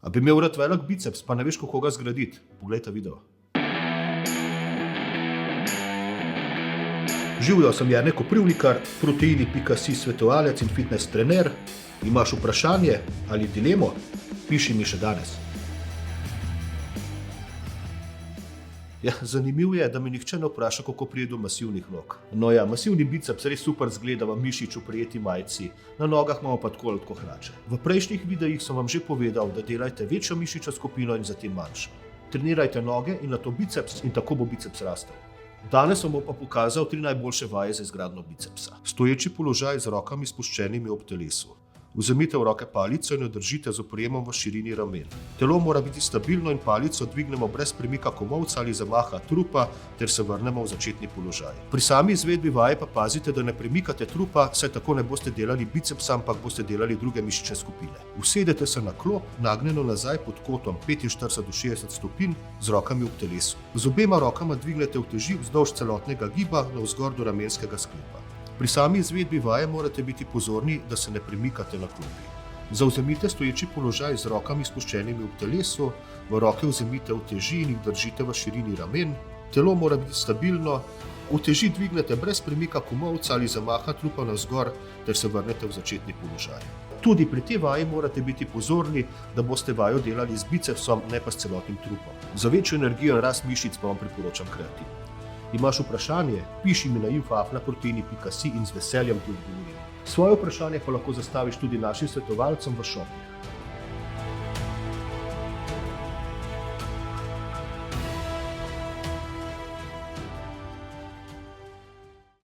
A bi imel rad velik biceps, pa ne veš, kako ga zgraditi? Poglejte video. Živjo, sem Jernej Koprivnikar, Proteini.si svetovalec in fitness trener. Imaš vprašanje ali dilemo? Piši mi še danes. Ja, zanimivo je, da me nihče ne vpraša, kako pride do masivnih nog. No ja, masivni biceps res super zgleda v mišič v prijeti majici, na nogah imamo pa tako ali tako hlače. V prejšnjih videih sem vam že povedal, da delajte večjo mišično skupino in zatem manjšo. Trenirajte noge in nato biceps in tako bo biceps rastel. Danes vam bom pa pokazal 3 najboljše vaje za izgradnjo bicepsa. Stoječi položaj z rokami spuščenimi ob telesu. Vzemite v roke palico in jo držite z oprijemom v širini ramen. Telo mora biti stabilno in palico dvignemo brez premika komolca ali zamaha trupa ter se vrnemo v začetni položaj. Pri sami izvedbi vaje pa pazite, da ne premikate trupa, saj tako ne boste delali bicepsa, ampak boste delali druge mišične skupine. Usedete se na klop, nagnjeno nazaj pod kotom 45 do 60 stopinj z rokami ob telesu. Z obema rokama dvignete uteži vzdolž celotnega giba navzgor do ramenskega sklepa. Pri sami izvedbi vaje morate biti pozorni, da se ne premikate na klopi. Zavzemite stoječi položaj z rokami spuščenimi ob telesu, v roke vzemite uteži in jih držite v širini ramen. Telo mora biti stabilno, uteži dvignete brez premika komolca ali zamaha trupa navzgor ter se vrnete v začetni položaj. Tudi pri tej vaji morate biti pozorni, da boste vajo delali z bicepsom, ne pa s celotnim trupom. Za večjo energijo in rast mišic pa vam priporočam kreatin. Imaš vprašanje? Piši mi na info@proteini.si in z veseljem ti odgovorim. Svoje vprašanje pa lahko zastaviš tudi našim svetovalcem v šopu.